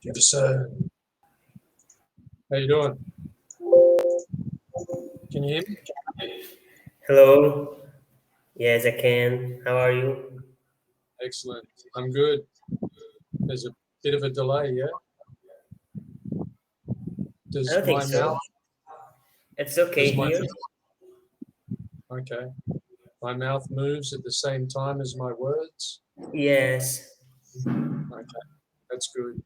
Jefferson, how you doing? Can you hear me? Hello. Yes, I can. How are you? Excellent. I'm good. There's a bit of a delay, yeah? I Does don't think my so. mouth, It's okay does my, here. okay, my mouth moves at the same time as my words? Yes. Okay, that's good.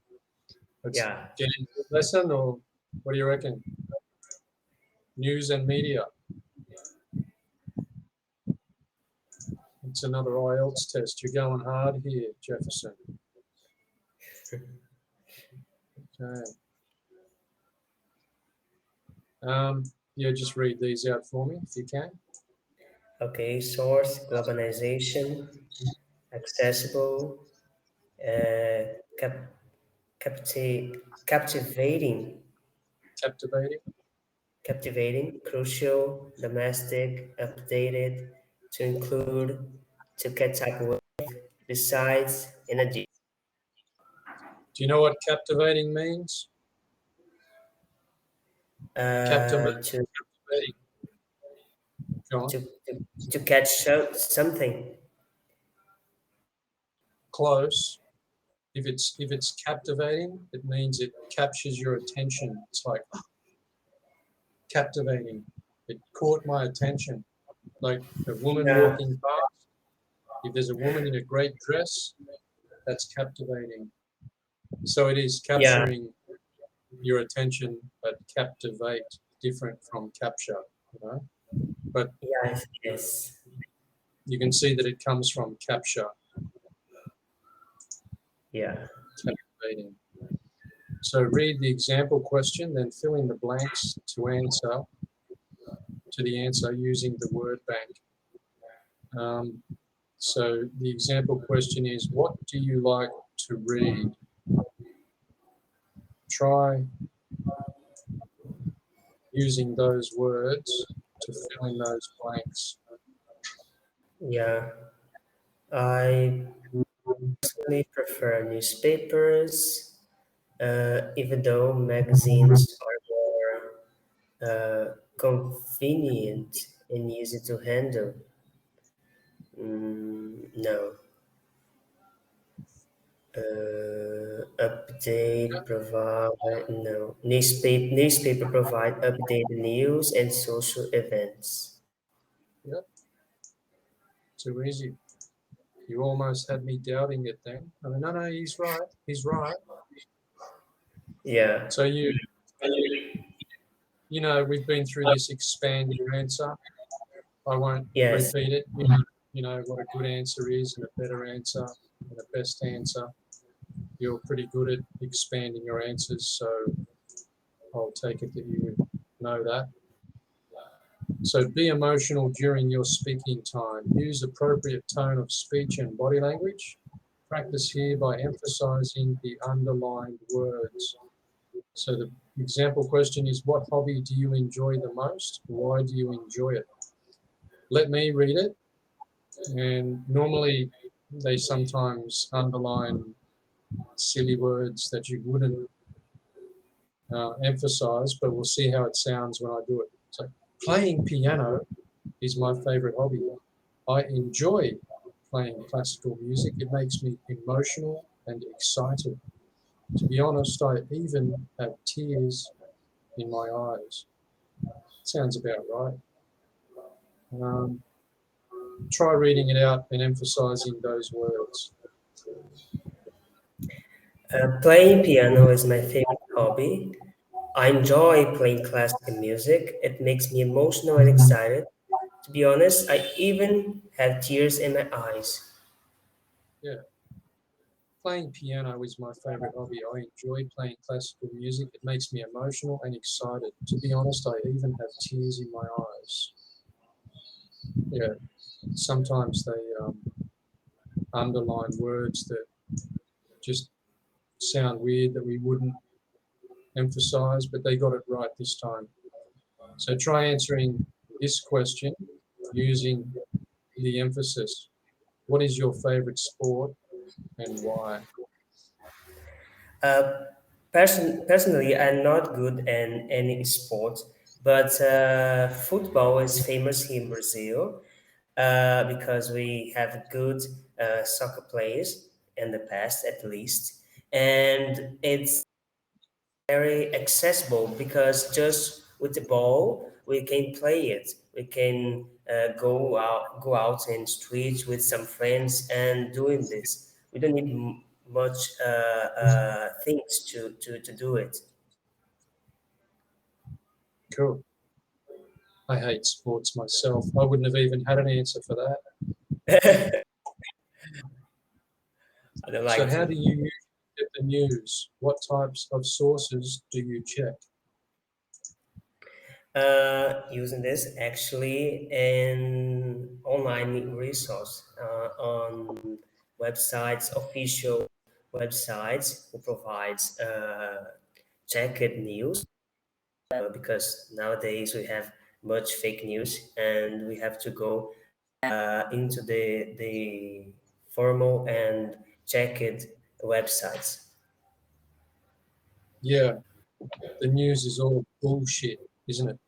Let's Yeah. get into the lesson, or what do you reckon? News and media. It's another IELTS test. You're going hard here, Jefferson. Okay. Yeah, just read these out for me if you can. Okay. Source, globalization, accessible, uh, cap- captivating, Captivating. crucial, domestic, updated, to include, to catch up with, besides, in addition, Do you know what captivating means? to, Captivating. Go on. to, to, to catch something. Close. If it's captivating, it means it captures your attention. It's like captivating. It caught my attention. Like a woman Yeah. walking past. If there's a woman in a great dress, that's captivating. So it is Yeah. capturing your attention, but captivate, different from capture, you know. But Yes. Yes. you can see that it comes from capture, Yeah. captivating. So read the example question, then fill in the blanks to the answer using the word bank. Um, so the example question is, what do you like to read? Try using those words to fill in those blanks. Yeah. I personally prefer newspapers, even though magazines are more convenient and easy to handle. No. Update provide no newspaper provide updated news and social events. Yep, too easy. You almost had me doubting it then. I mean, no, no, he's right. He's right. Yeah. So we've been through this expand your answer. I won't Yes. repeat it. You know what a good answer is and a better answer and a best answer. You're pretty good at expanding your answers, so I'll take it that you know that. So be emotional during your speaking time. Use appropriate tone of speech and body language. Practice here by emphasizing the underlined words. So the example question is, what hobby do you enjoy the most? Why do you enjoy it? Let me read it. And normally they sometimes underline silly words that you wouldn't emphasize, but we'll see how it sounds when I do it. So playing piano is my favorite hobby. I enjoy playing classical music. It makes me emotional and excited. To be honest, I even have tears in my eyes. Sounds about right. Um, Try reading it out and emphasizing those words. Playing piano is my favorite hobby. I enjoy playing classical music. It makes me emotional and excited. To be honest, I even have tears in my eyes. Yeah, playing piano is my favorite hobby. I enjoy playing classical music. It makes me emotional and excited. To be honest, I even have tears in my eyes. Yeah, sometimes they underline words that just sound weird that we wouldn't emphasize, but they got it right this time. So try answering this question using the emphasis. What is your favorite sport and why? Personally, I'm not good in any sport, but football is famous here in Brazil because we have good soccer players in the past, at least, and it's very accessible because just with the ball we can play it. We can go out in streets with some friends and doing this. We don't need much things to do it. Cool. I hate sports myself. I wouldn't have even had an answer for that. I don't So like how do to. you usually get the news? What types of sources do you check? Using this actually an online resource on websites, official websites who provides checked news because nowadays we have much fake news and we have to go into the formal and checked websites. Yeah, the news is all bullshit, isn't it?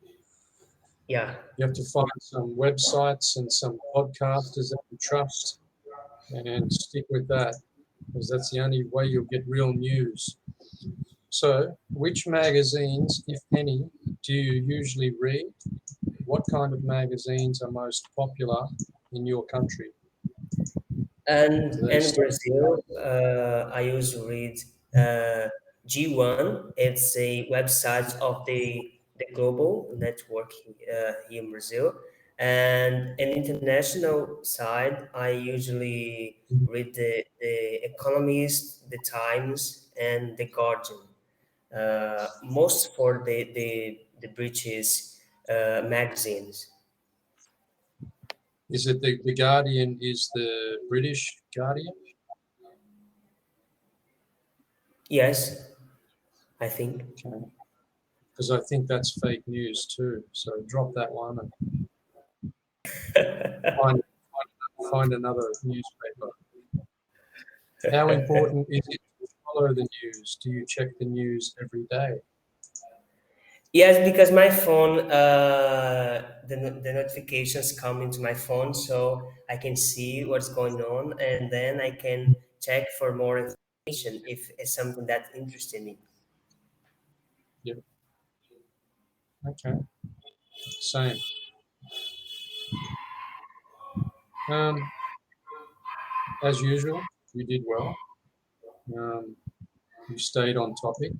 Yeah. You have to find some websites and some podcasters that you trust and stick with that because that's the only way you'll get real news. So, which magazines, if any, do you usually read? What kind of magazines are most popular in your country? Do And they in stay? Brazil, I usually read G1. It's a website of the global network here in Brazil. And an international side, I usually read the Economist, the Times, and the Guardian. Most for the British magazines. Is it the Guardian is the British Guardian? Yes, I think. Okay. Because I think that's fake news too. So drop that one and find another newspaper. How important is it to follow the news? Do you check the news every day? Yes, because my phone, the notifications come into my phone, so I can see what's going on, and then I can check for more information if it's something that interested me. Yep. Okay. Same. Um, as usual, you did well. Um, you stayed on topic.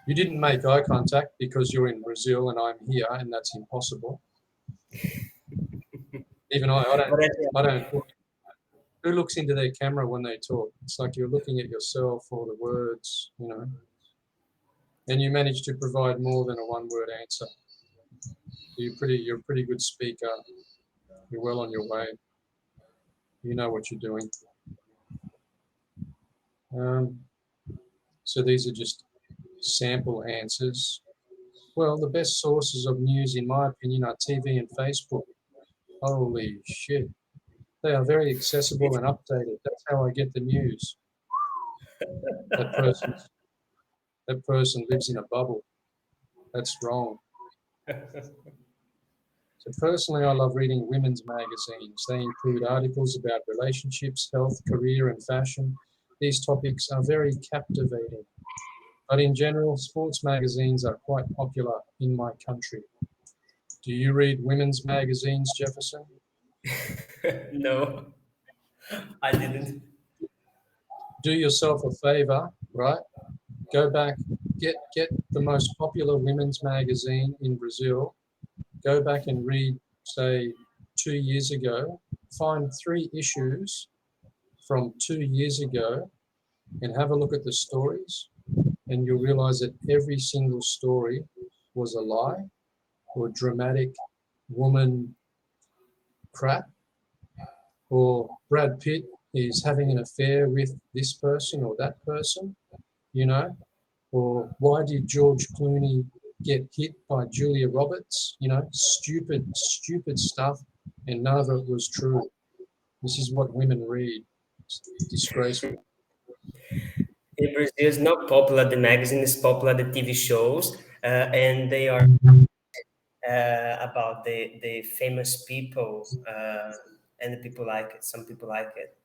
You didn't make eye contact because you're in Brazil and I'm here, and that's impossible. Even But I don't. Who looks into their camera when they talk? It's like you're looking at yourself or the words, and you manage to provide more than a one-word answer. You're a pretty good speaker. You're well on your way. You know what you're doing. Um, so these are just sample answers. Well, the best sources of news, in my opinion, are TV and Facebook. Holy shit. They are very accessible and updated. That's how I get the news. That person, that person lives in a bubble. That's wrong. So personally, I love reading women's magazines. They include articles about relationships, health, career, and fashion. These topics are very captivating. But in general, sports magazines are quite popular in my country. Do you read women's magazines, Jefferson? no, I didn't. Do yourself a favor, right? Go back, get the most popular women's magazine in Brazil. Go back and read, say, 2 years ago. Find 3 issues from 2 years ago and have a look at the stories, and you'll realize that every single story was a lie or dramatic woman crap, or Brad Pitt is having an affair with this person or that person, you know, or why did George Clooney get hit by Julia Roberts? Stupid, stupid stuff, and none of it was true. This is what women read. It's disgraceful. in Brazil is not popular. The magazine is popular. The TV shows, and they are about the famous people, and the people like it. Some people like it.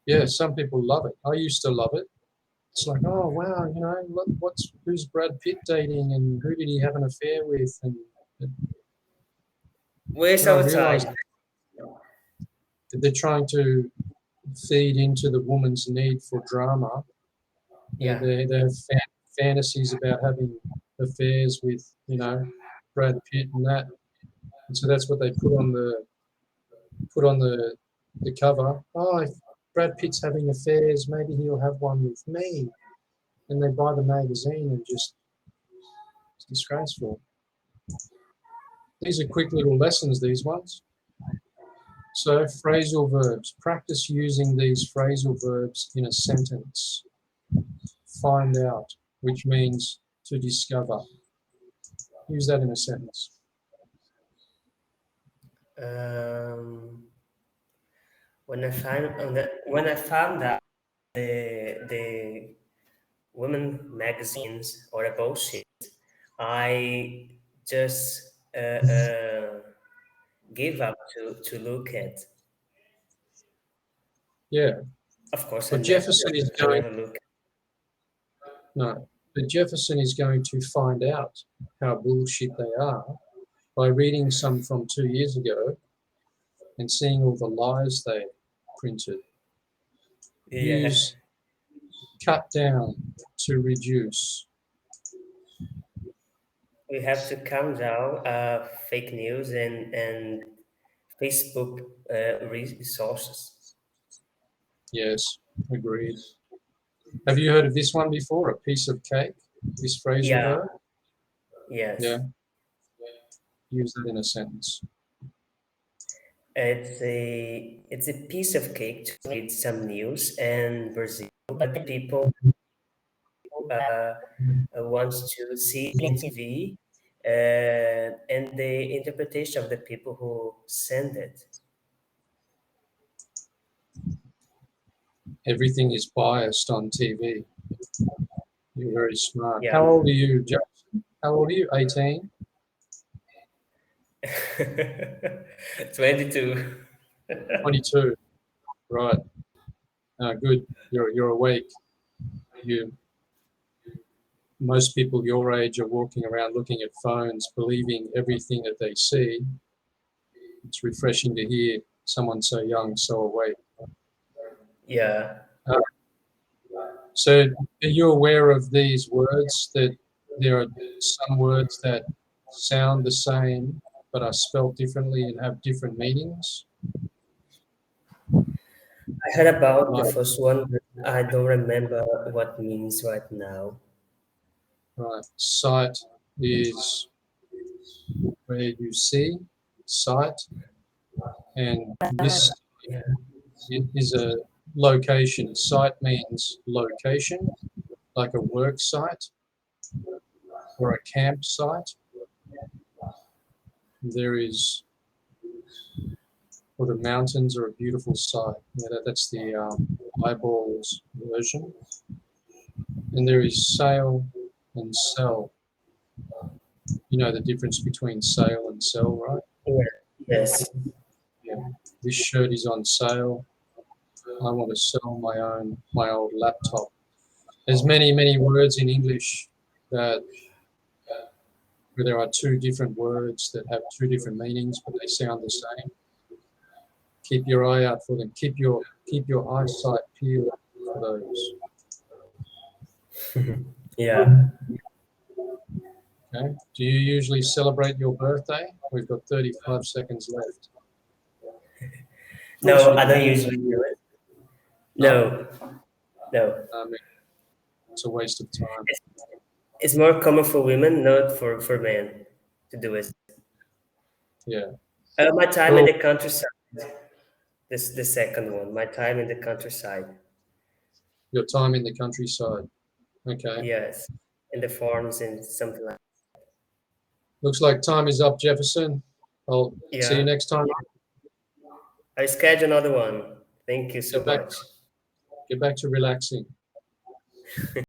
Yeah, some people love it. I used to love it. It's like, oh wow, look, who's Brad Pitt dating, and who did he have an affair with, and Where's then I our realised time? that they're trying to feed into the woman's need for drama. Yeah. They have fantasies about having affairs with, Brad Pitt and that, and so that's what they put on the cover. Oh, if Brad Pitt's having affairs, maybe he'll have one with me. And they buy the magazine and just it's disgraceful. These are quick little lessons, these ones. So phrasal verbs. Practice using these phrasal verbs in a sentence. Find out, which means to discover. Use that in a sentence. Um, when I found out the women magazines or a bullshit, I just gave up to look at. Yeah. Of course, But Jefferson is I going never look. no. But Jefferson is going to find out how bullshit they are by reading some from 2 years ago and seeing all the lies they printed. Yeah, Use cut down to reduce. we have to calm down fake news and Facebook resources. Yes, agreed. Have you heard of this one before? A piece of cake? This phrasal Yeah, verb? Yeah, yes. use that in a sentence. It's a piece of cake to read some news and Brazil, but the people wants to see it in TV and the interpretation of the people who send it. Everything is biased on TV. You're very smart. Yeah. How old are you, Jackson? How old are you? 18? 22. 22. Right. Good. You're awake. You. Most people your age are walking around looking at phones, believing everything that they see. It's refreshing to hear someone so young, so awake. Yeah. Uh, so, are you aware of these words that there are some words that sound the same but are spelled differently and have different meanings? I heard about the Like, first one, but I don't remember what means right now. right, sight is where you see, sight, and this Yeah. is a location. Site means location, like a work site or a campsite. There is, or the mountains are a beautiful sight. Yeah, that's the eyeballs version. And there is sail and sell. You know the difference between sale and sell, right? Yeah. Yes. Yeah. This shirt is on sale. I want to sell my old laptop. There's many words in English that where there are two different words that have two different meanings, but they sound the same. Keep your eye out for them. Keep your eyesight peeled for those. Yeah. Okay. Do you usually celebrate your birthday? We've got 35 seconds left. Of course No, you I don't do. usually do it. No? No, no. I mean, it's a waste of time. It's, it's more common for women, not for men to do it. Yeah. My time in Well, the countryside. This the second one. My time in the countryside. your time in the countryside. Okay. Yes, in the farms and something like. Looks like time is up, Jefferson. I'll see you Yeah, next time. I schedule another one. Thank you so Get back much. get back to relaxing.